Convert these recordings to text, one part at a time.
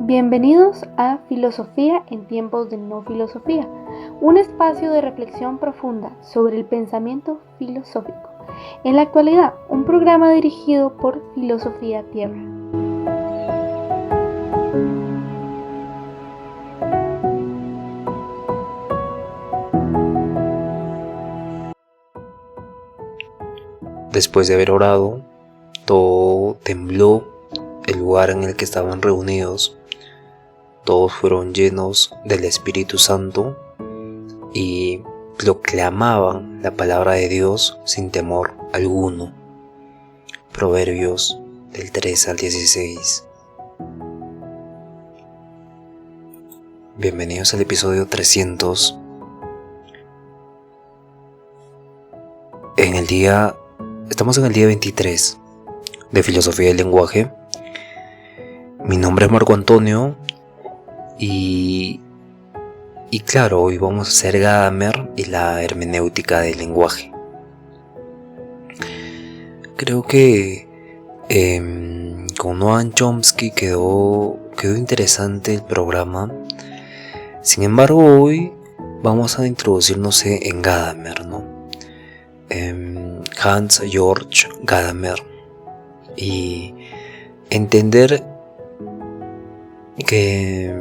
Bienvenidos a Filosofía en tiempos de no filosofía, un espacio de reflexión profunda sobre el pensamiento filosófico. En la actualidad, un programa dirigido por Filosofía Tierra. Después de haber orado, todo tembló el lugar en el que estaban reunidos. Todos fueron llenos del Espíritu Santo y proclamaban la palabra de Dios sin temor alguno. Proverbios del 3 al 16. Bienvenidos al episodio 300. Estamos en el día 23 de Filosofía del Lenguaje. Mi nombre es Marco Antonio y claro, hoy vamos a hacer Gadamer y la hermenéutica del lenguaje. Creo que con Noam Chomsky quedó interesante el programa. Sin embargo, hoy vamos a introducirnos en Gadamer, ¿no? Hans Georg Gadamer, y entender que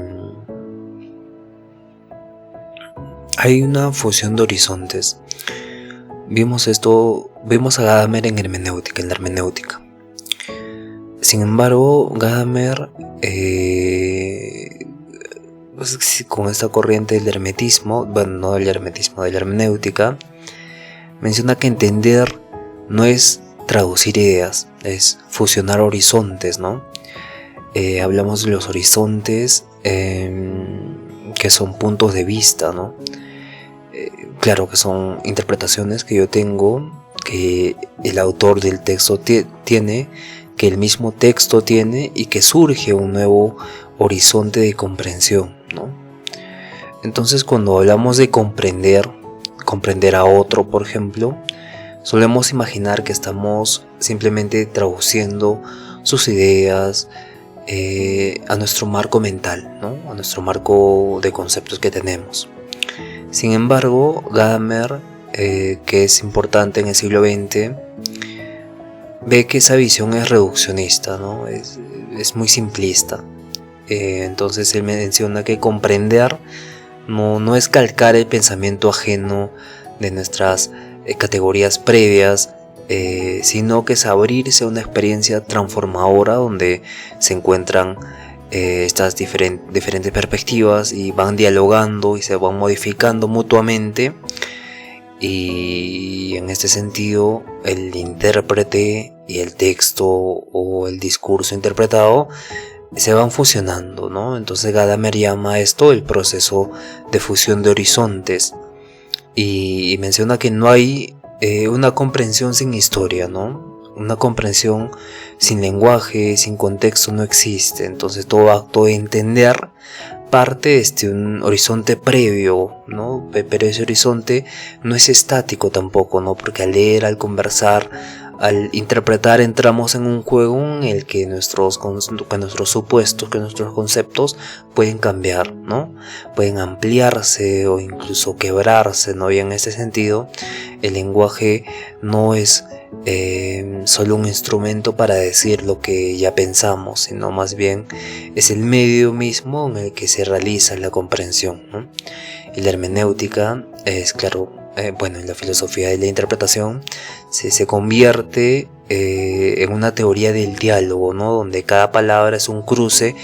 hay una fusión de horizontes. Vimos a Gadamer en la hermenéutica. Sin embargo, Gadamer, con esta corriente del hermetismo, no del hermetismo, de la hermenéutica, menciona que entender no es traducir ideas, es fusionar horizontes, ¿no? Hablamos de los horizontes que son puntos de vista, ¿no? Claro que son interpretaciones que yo tengo, que el autor del texto tiene, que el mismo texto tiene, y que surge un nuevo horizonte de comprensión, ¿no? Entonces, cuando hablamos de comprender a otro, por ejemplo, solemos imaginar que estamos simplemente traduciendo sus ideas a nuestro marco mental, ¿no? A nuestro marco de conceptos que tenemos. Sin embargo, Gadamer, que es importante en el siglo XX, ve que esa visión es reduccionista, ¿no? Es muy simplista. Entonces él menciona que comprender no es calcar el pensamiento ajeno de nuestras categorías previas, sino que es abrirse a una experiencia transformadora donde se encuentran estas diferentes perspectivas y van dialogando y se van modificando mutuamente, y en este sentido el intérprete y el texto o el discurso interpretado se van fusionando, ¿no? Entonces Gadamer llama esto el proceso de fusión de horizontes, y menciona que no hay una comprensión sin historia, ¿no? Una comprensión sin lenguaje, sin contexto, no existe. Entonces todo acto de entender parte de un horizonte previo, ¿no? Pero ese horizonte no es estático tampoco, ¿no? Porque al leer, al conversar, al interpretar, entramos en un juego en el que nuestros supuestos, que nuestros conceptos pueden cambiar, ¿no? Pueden ampliarse o incluso quebrarse, ¿no? Y en ese sentido, el lenguaje no es solo un instrumento para decir lo que ya pensamos, sino más bien es el medio mismo en el que se realiza la comprensión, ¿no? Y la hermenéutica es, claro, en la filosofía de la interpretación se convierte en una teoría del diálogo, ¿no? Donde cada palabra es un cruce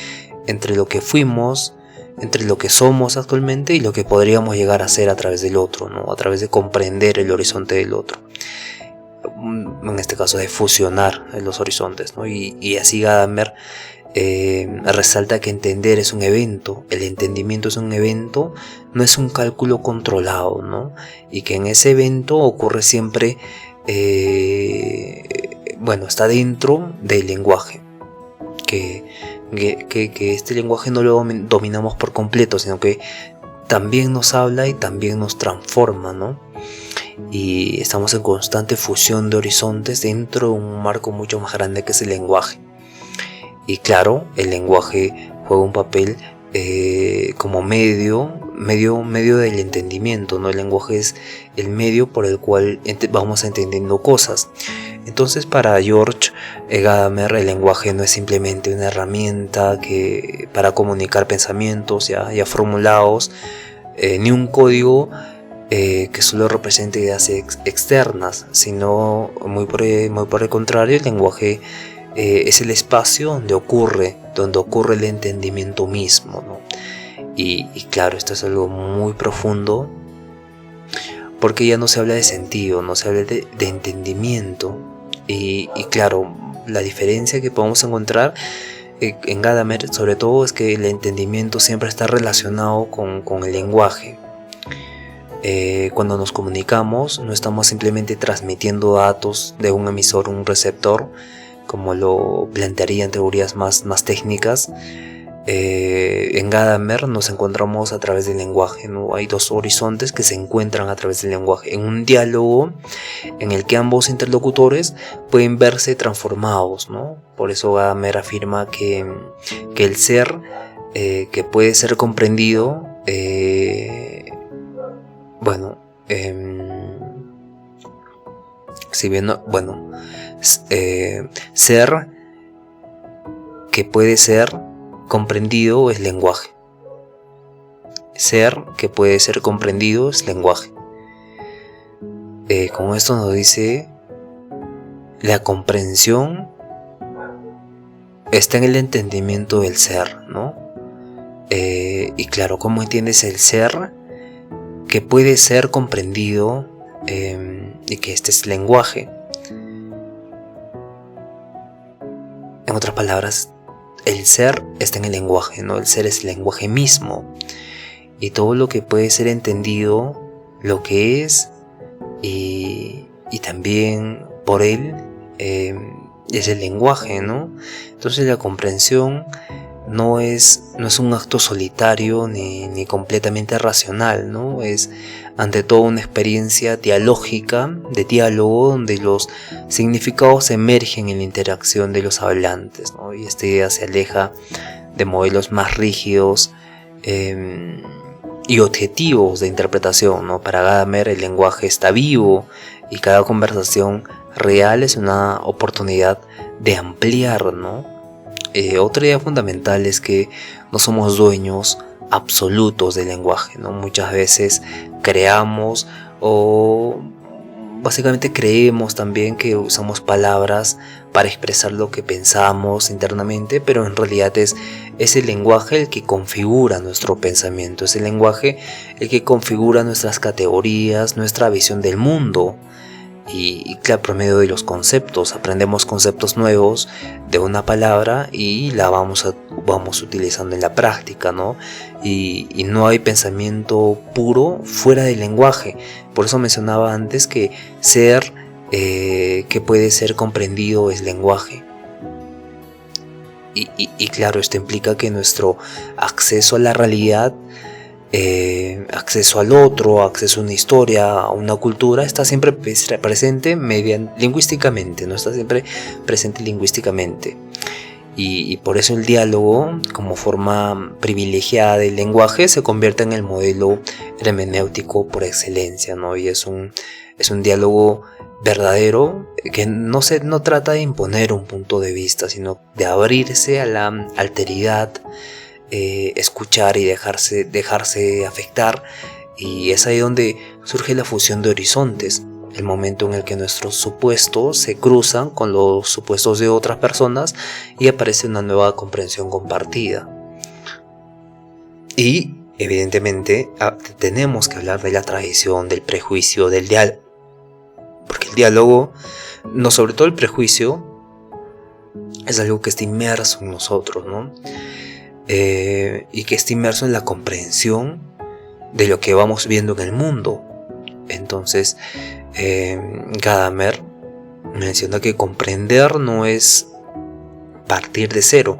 entre lo que fuimos, entre lo que somos actualmente y lo que podríamos llegar a ser a través del otro, ¿no? A través de comprender el horizonte del otro. En este caso de fusionar los horizontes, ¿no? Y así Gadamer resalta que entender es un evento, el entendimiento es un evento, no es un cálculo controlado, ¿no? Y que en ese evento ocurre siempre, está dentro del lenguaje, que este lenguaje no lo dominamos por completo, sino que también nos habla y también nos transforma, ¿no? Y estamos en constante fusión de horizontes dentro de un marco mucho más grande que es el lenguaje. Y claro, el lenguaje juega un papel como medio del entendimiento, ¿no? El lenguaje es el medio por el cual vamos entendiendo cosas. Entonces, para George Gadamer, el lenguaje no es simplemente una herramienta para comunicar pensamientos ya formulados, ni un código que solo represente ideas externas, sino muy por el contrario, el lenguaje es el espacio donde ocurre el entendimiento mismo, ¿no? Y claro, esto es algo muy profundo, porque ya no se habla de sentido, no se habla de entendimiento. Y claro, la diferencia que podemos encontrar en Gadamer sobre todo es que el entendimiento siempre está relacionado con el lenguaje. Cuando nos comunicamos no estamos simplemente transmitiendo datos de un emisor a un receptor, como lo plantearían teorías más técnicas. En Gadamer nos encontramos a través del lenguaje, ¿no? Hay dos horizontes que se encuentran a través del lenguaje, en un diálogo en el que ambos interlocutores pueden verse transformados, ¿no? Por eso Gadamer afirma que el ser que puede ser comprendido, ser que puede ser comprendido es lenguaje. Ser que puede ser comprendido es lenguaje. Como esto nos dice, la comprensión está en el entendimiento del ser, ¿no? Y claro, ¿cómo entiendes el ser que puede ser comprendido y que este es lenguaje? En otras palabras, el ser está en el lenguaje, ¿no? El ser es el lenguaje mismo. Y todo lo que puede ser entendido, lo que es, y también por él, es el lenguaje, ¿no? Entonces la comprensión no es un acto solitario ni completamente racional, ¿no? Es ante todo una experiencia dialógica, de diálogo, donde los significados emergen en la interacción de los hablantes, ¿no? Y esta idea se aleja de modelos más rígidos y objetivos de interpretación, ¿no? Para Gadamer el lenguaje está vivo y cada conversación real es una oportunidad de ampliar, ¿no? Otra idea fundamental es que no somos dueños absolutos del lenguaje, ¿no? Muchas veces creamos o básicamente creemos también que usamos palabras para expresar lo que pensamos internamente, pero en realidad es el lenguaje el que configura nuestro pensamiento, es el lenguaje el que configura nuestras categorías, nuestra visión del mundo. Y claro, por medio de los conceptos, aprendemos conceptos nuevos de una palabra y la vamos utilizando en la práctica, ¿no? Y no hay pensamiento puro fuera del lenguaje. Por eso mencionaba antes que ser que puede ser comprendido es lenguaje. Y claro, esto implica que nuestro acceso a la realidad, acceso al otro, acceso a una historia, a una cultura, está siempre presente lingüísticamente, no está siempre presente lingüísticamente. Y por eso el diálogo, como forma privilegiada del lenguaje, se convierte en el modelo hermenéutico por excelencia, ¿no? Y es un diálogo verdadero que no trata de imponer un punto de vista, sino de abrirse a la alteridad, escuchar y dejarse afectar. Y es ahí donde surge la fusión de horizontes, el momento en el que nuestros supuestos se cruzan con los supuestos de otras personas y aparece una nueva comprensión compartida. Y evidentemente tenemos que hablar de la tradición, del prejuicio, del diálogo, porque el diálogo, no, sobre todo el prejuicio, es algo que está inmerso en nosotros, ¿no? Y que está inmerso en la comprensión de lo que vamos viendo en el mundo. Entonces, Gadamer menciona que comprender no es partir de cero,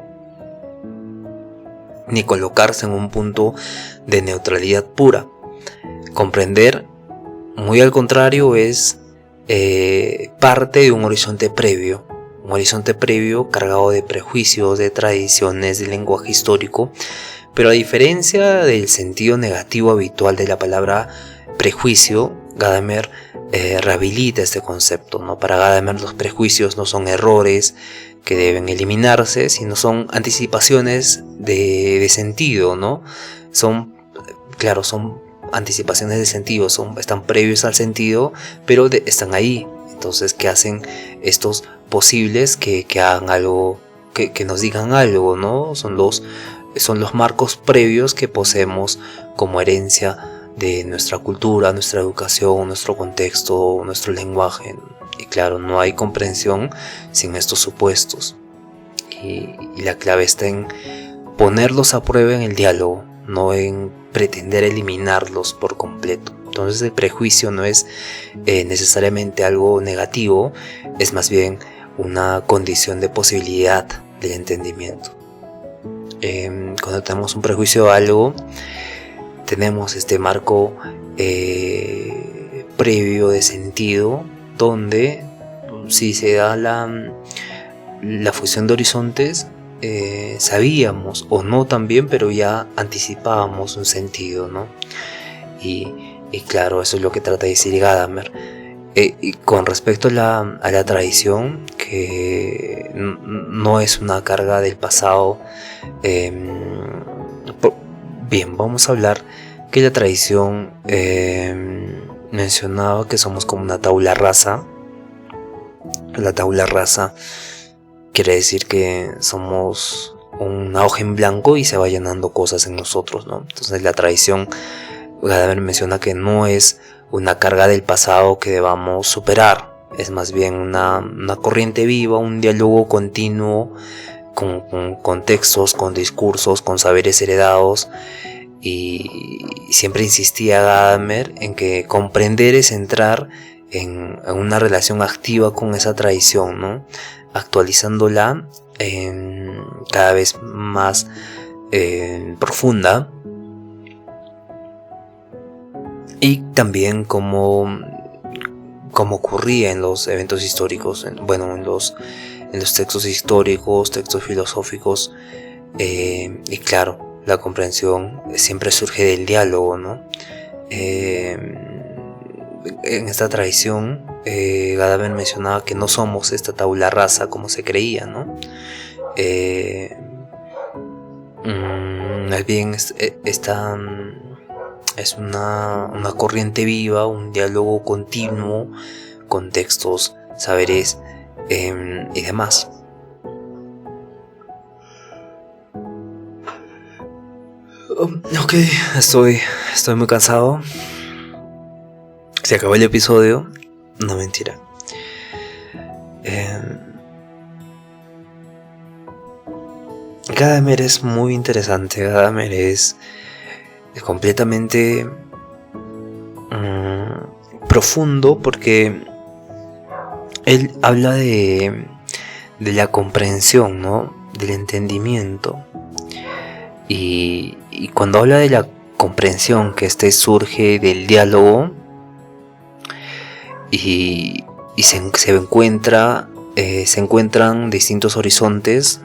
ni colocarse en un punto de neutralidad pura. Comprender, muy al contrario, es parte de un horizonte previo, un horizonte previo cargado de prejuicios, de tradiciones, de lenguaje histórico, pero a diferencia del sentido negativo habitual de la palabra prejuicio, Gadamer rehabilita este concepto, ¿no? Para Gadamer los prejuicios no son errores que deben eliminarse, sino son anticipaciones de sentido, ¿no? Son anticipaciones de sentido, están previos al sentido, pero están ahí. Entonces, ¿qué hacen estos posibles que hagan algo, que nos digan algo, ¿no? Son los marcos previos que poseemos como herencia de nuestra cultura, nuestra educación, nuestro contexto, nuestro lenguaje. Y claro, no hay comprensión sin estos supuestos. Y la clave está en ponerlos a prueba en el diálogo, no en pretender eliminarlos por completo. Entonces el prejuicio no es necesariamente algo negativo, es más bien una condición de posibilidad del entendimiento. Cuando tenemos un prejuicio de algo, tenemos este marco previo de sentido, donde si se da la fusión de horizontes, sabíamos o no también, pero ya anticipábamos un sentido, ¿no? Y claro, eso es lo que trata de decir Gadamer. Y con respecto a la tradición, que no es una carga del pasado, bien, vamos a hablar que la tradición mencionaba que somos como una tabula rasa. La tabula rasa quiere decir que somos una hoja en blanco y se va llenando cosas en nosotros, ¿no? Entonces la tradición, Gadamer menciona que no es una carga del pasado que debamos superar, es más bien una corriente viva, un diálogo continuo con contextos, con discursos, con saberes heredados. Y siempre insistía Gadamer en que comprender es entrar en una relación activa con esa tradición, ¿no? Actualizándola cada vez más profunda. Y también como ocurría en los eventos históricos, en los textos históricos, textos filosóficos, y claro, la comprensión siempre surge del diálogo, ¿no? En esta tradición, Gadamer mencionaba que no somos esta tabula rasa como se creía, ¿no? Más bien es una corriente viva, un diálogo continuo con textos, saberes y demás. Ok, estoy muy cansado. Se acabó el episodio. No, mentira. Gadamer es muy interesante. Gadamer es completamente profundo, porque él habla de la comprensión, ¿no? Del entendimiento. Y cuando habla de la comprensión, que surge del diálogo, y se encuentran distintos horizontes,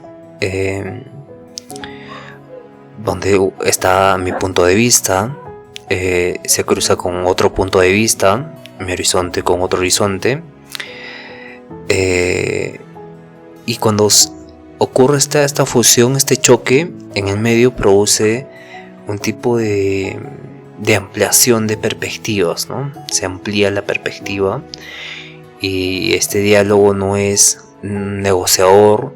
donde está mi punto de vista, se cruza con otro punto de vista, mi horizonte con otro horizonte, y cuando ocurre esta fusión, este choque, en el medio produce un tipo de ampliación de perspectivas, ¿no? Se amplía la perspectiva, y este diálogo no es negociador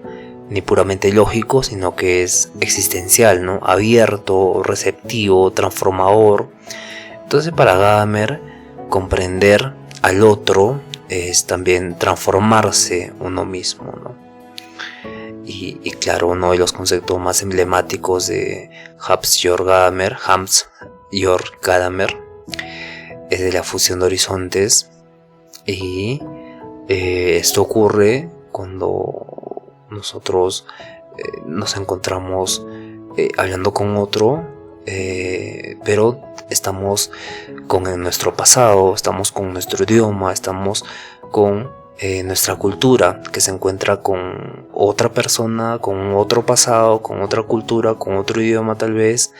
ni puramente lógico, sino que es existencial, ¿no? Abierto, receptivo, transformador. Entonces, para Gadamer, comprender al otro es también transformarse uno mismo, ¿no? Y claro, uno de los conceptos más emblemáticos de Hans-Georg Gadamer es de la fusión de horizontes, y esto ocurre cuando nosotros nos encontramos hablando con otro, pero estamos con nuestro pasado, estamos con nuestro idioma, estamos con nuestra cultura, que se encuentra con otra persona, con otro pasado, con otra cultura, con otro idioma tal vez,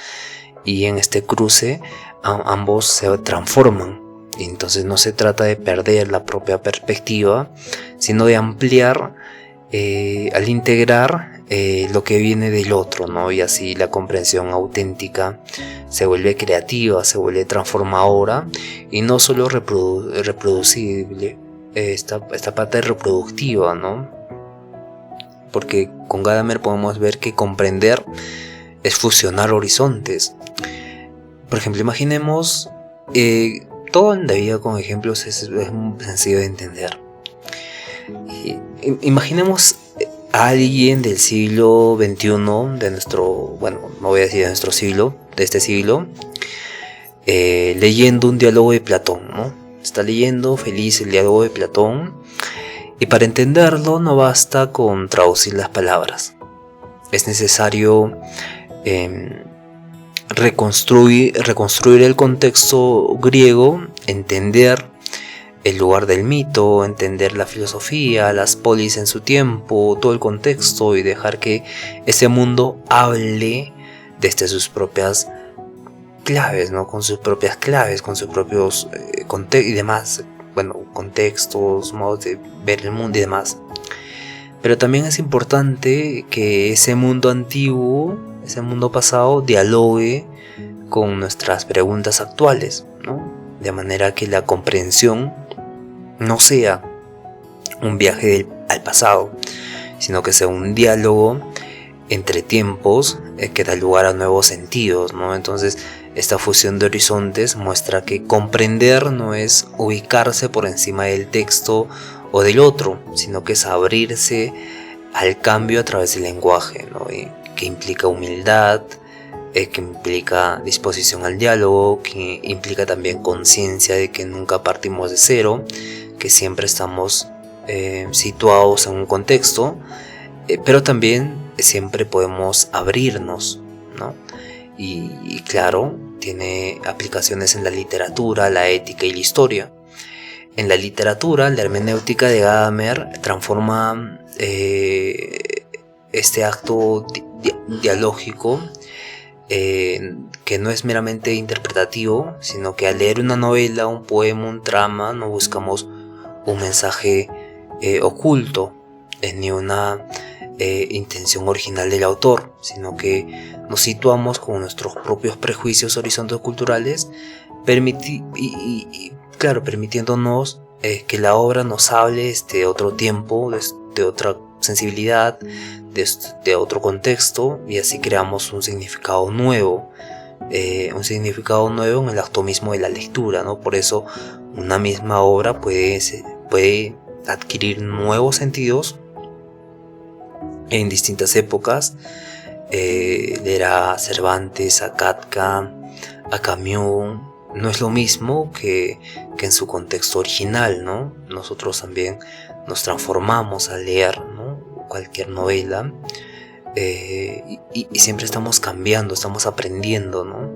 y en este cruce ambos se transforman. Y entonces no se trata de perder la propia perspectiva, sino de ampliar al integrar lo que viene del otro, ¿no? Y así la comprensión auténtica se vuelve creativa, se vuelve transformadora y no solo reproducible, esta parte reproductiva, ¿no? Porque con Gadamer podemos ver que comprender es fusionar horizontes. Por ejemplo, imaginemos, todo en la vida con ejemplos es muy sencillo de entender. Imaginemos a alguien del siglo XXI, de nuestro, bueno, no voy a decir de nuestro siglo, de este siglo, leyendo un diálogo de Platón, ¿no? Está leyendo feliz el diálogo de Platón, y para entenderlo no basta con traducir las palabras. Es necesario reconstruir el contexto griego, entender el lugar del mito, entender la filosofía, las polis en su tiempo, todo el contexto, y dejar que ese mundo hable desde sus propias claves, ¿no? Con sus propias claves, con sus propios y demás, bueno, contextos, modos de ver el mundo y demás. Pero también es importante que ese mundo antiguo, ese mundo pasado, dialogue con nuestras preguntas actuales, ¿no? De manera que la comprensión no sea un viaje al pasado, sino que sea un diálogo entre tiempos que da lugar a nuevos sentidos, ¿no? Entonces, esta fusión de horizontes muestra que comprender no es ubicarse por encima del texto o del otro, sino que es abrirse al cambio a través del lenguaje, ¿no? Que implica humildad, que implica disposición al diálogo, que implica también conciencia de que nunca partimos de cero, que siempre estamos situados en un contexto, pero también siempre podemos abrirnos, ¿no? Y claro, tiene aplicaciones en la literatura, la ética y la historia. En la literatura, la hermenéutica de Gadamer transforma este acto dialógico, que no es meramente interpretativo, sino que al leer una novela, un poema, un drama, no buscamos un mensaje oculto, ni una intención original del autor, sino que nos situamos con nuestros propios prejuicios, horizontes culturales, permitiéndonos que la obra nos hable de otro tiempo, de otra sensibilidad, de otro contexto, y así creamos un significado nuevo en el acto mismo de la lectura, ¿no? Por eso una misma obra puede adquirir nuevos sentidos en distintas épocas. Leer a Cervantes, a Kafka, a Camus, no es lo mismo que en su contexto original, ¿no? Nosotros también nos transformamos al leer, ¿no? Cualquier novela, y siempre estamos cambiando, estamos aprendiendo, ¿no?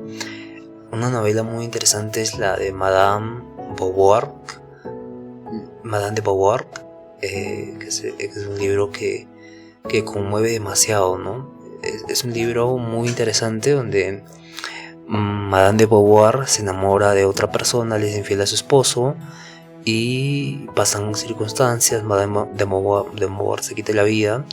Una novela muy interesante es la de Madame de Beauvoir, que es un libro que conmueve demasiado, ¿no? Es un libro muy interesante donde Madame de Beauvoir se enamora de otra persona, le es infiel a su esposo y pasan circunstancias. Madame de Beauvoir se quita la vida,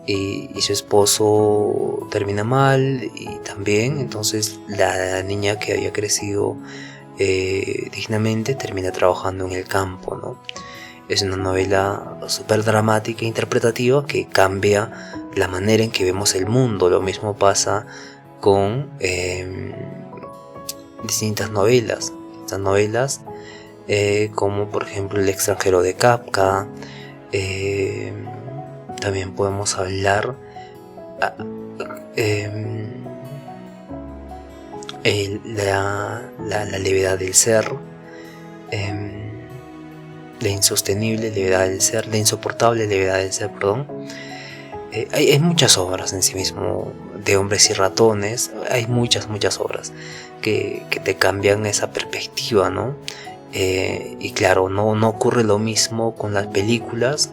y su esposo termina mal, y también entonces la niña que había crecido dignamente termina trabajando en el campo, ¿no? Es una novela súper dramática e interpretativa que cambia la manera en que vemos el mundo. Lo mismo pasa con distintas novelas. Estas novelas, como por ejemplo El extranjero de Kafka. También podemos hablar la levedad del ser, la insostenible levedad del ser, la insoportable levedad del ser, perdón. Hay muchas obras en sí mismo, de Hombres y Ratones. Hay muchas obras que te cambian esa perspectiva, ¿no? Y claro, no ocurre lo mismo con las películas,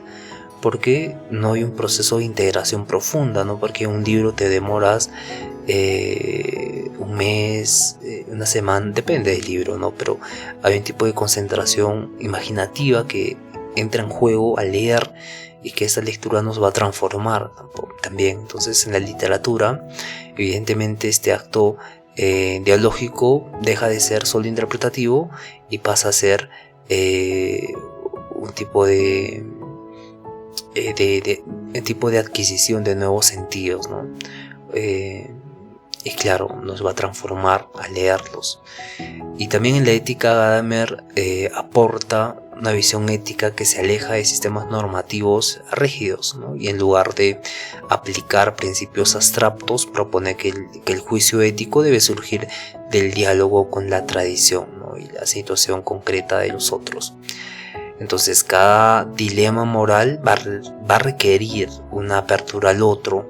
porque no hay un proceso de integración profunda, ¿no? Porque un libro te demoras un mes, una semana, depende del libro, ¿no? Pero hay un tipo de concentración imaginativa que entra en juego al leer, y que esa lectura nos va a transformar también. Entonces, en la literatura, evidentemente este acto dialógico deja de ser solo interpretativo y pasa a ser un tipo de adquisición de nuevos sentidos, ¿no? Y claro, nos va a transformar al leerlos. Y también en la ética, Gadamer aporta una visión ética que se aleja de sistemas normativos rígidos, ¿no? Y en lugar de aplicar principios abstractos, propone que el juicio ético debe surgir del diálogo con la tradición, ¿no? Y la situación concreta de los otros. Entonces, cada dilema moral va a requerir una apertura al otro.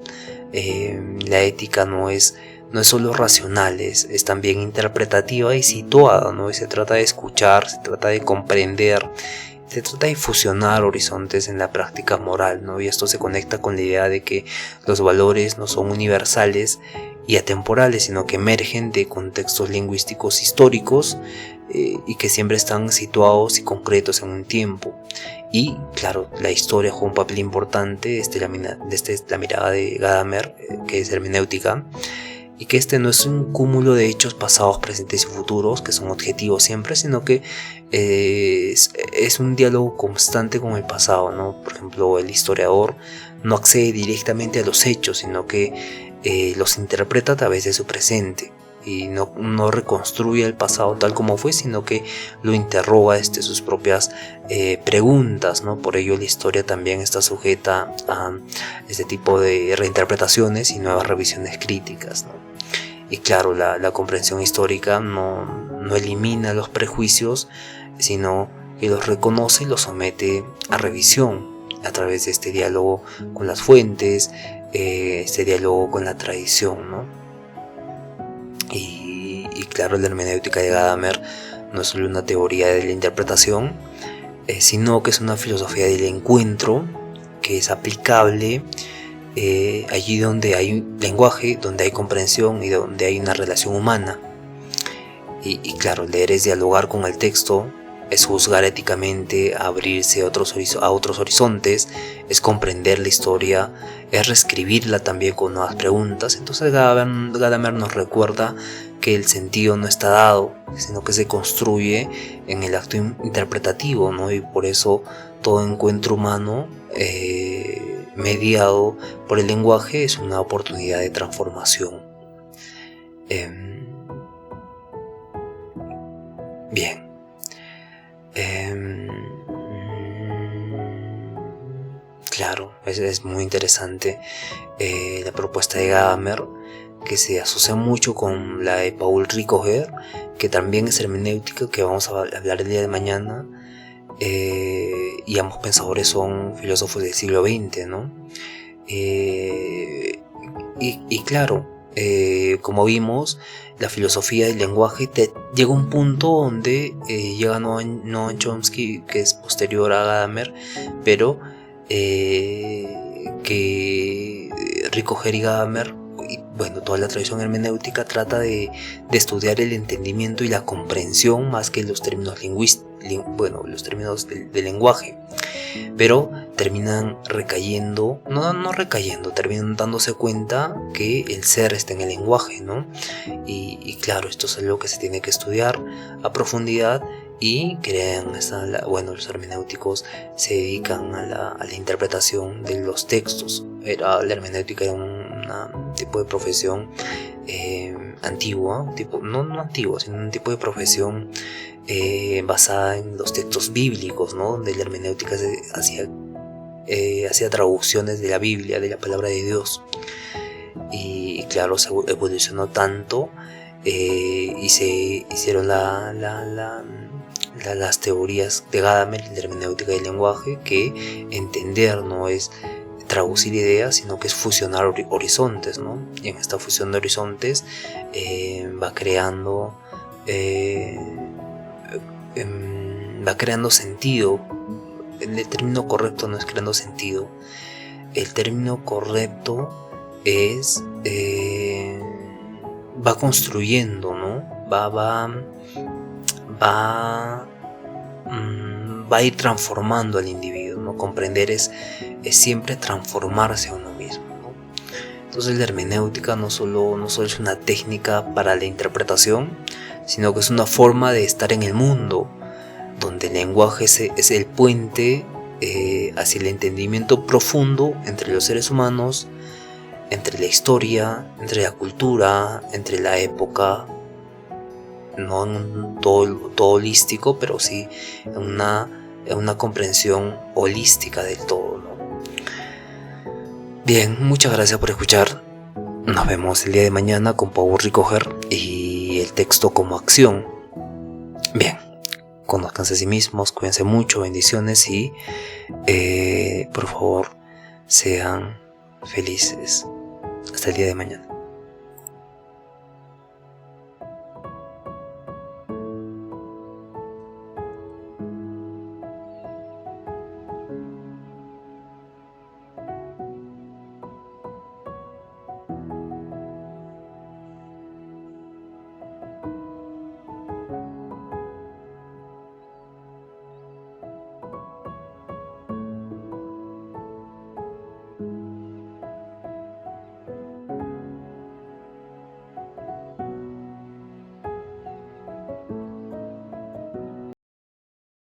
La ética no es solo racional, es también interpretativa y situada, ¿no? Y se trata de escuchar, se trata de comprender, se trata de fusionar horizontes en la práctica moral, ¿no? Y esto se conecta con la idea de que los valores no son universales y atemporales, sino que emergen de contextos lingüísticos históricos, y que siempre están situados y concretos en un tiempo. Y claro, la historia juega un papel importante desde la mirada de Gadamer, que es hermenéutica, y que este no es un cúmulo de hechos pasados, presentes y futuros que son objetivos siempre, sino que es un diálogo constante con el pasado, ¿no? Por ejemplo, el historiador no accede directamente a los hechos, sino que los interpreta a través de su presente, y no reconstruye el pasado tal como fue, sino que lo interroga desde sus propias preguntas, ¿no? Por ello la historia también está sujeta a este tipo de reinterpretaciones y nuevas revisiones críticas, ¿no? Y claro, la comprensión histórica no elimina los prejuicios, sino que los reconoce y los somete a revisión a través de este diálogo con las fuentes, este diálogo con la tradición, ¿no? Y claro, la hermenéutica de Gadamer no es solo una teoría de la interpretación, sino que es una filosofía del encuentro que es aplicable allí donde hay un lenguaje, donde hay comprensión y donde hay una relación humana. Y claro, leer es dialogar con el texto, es juzgar éticamente, abrirse a otros horizontes, es comprender la historia, es reescribirla también con nuevas preguntas. Entonces Gadamer nos recuerda que el sentido no está dado, sino que se construye en el acto interpretativo, ¿no? Y por eso todo encuentro humano mediado por el lenguaje es una oportunidad de transformación. Bien. Claro, es muy interesante la propuesta de Gadamer, que se asocia mucho con la de Paul Ricoeur, que también es hermenéutica, que vamos a hablar el día de mañana, y ambos pensadores son filósofos del siglo XX, ¿no? Y claro, como vimos, la filosofía del lenguaje llega a un punto donde llega Noam Chomsky, que es posterior a Gadamer, pero que Ricoeur y Gadamer, y bueno, toda la tradición hermenéutica trata de estudiar el entendimiento y la comprensión más que los términos los términos del lenguaje, pero terminan recayendo, terminan dándose cuenta que el ser está en el lenguaje, ¿no? Y claro, esto es algo que se tiene que estudiar a profundidad, y crean los hermenéuticos se dedican a la interpretación de los textos. La hermenéutica era un tipo de profesión antigua, no antigua, sino un tipo de profesión basada en los textos bíblicos, ¿no? Donde la hermenéutica hacía traducciones de la Biblia, de la palabra de Dios. Y claro, se evolucionó tanto y se hicieron las teorías de Gadamer y la hermenéutica del lenguaje, que entender no es traducir ideas, sino que es fusionar horizontes, ¿no? Y en esta fusión de horizontes va creando va creando sentido. El término correcto no es creando sentido. El término correcto es va construyendo, ¿no? Va a ir transformando al individuo, ¿no? Comprender es siempre transformarse a uno mismo, ¿no? Entonces la hermenéutica no solo es una técnica para la interpretación, sino que es una forma de estar en el mundo, donde el lenguaje es el puente hacia el entendimiento profundo entre los seres humanos, entre la historia, entre la cultura, entre la época, no en todo holístico, pero sí en una comprensión holística del todo, ¿no? Bien, muchas gracias por escuchar. Nos vemos el día de mañana con Power Recoger y el texto como acción. Bien, conózcanse a sí mismos, cuídense mucho, bendiciones y por favor sean felices. Hasta el día de mañana.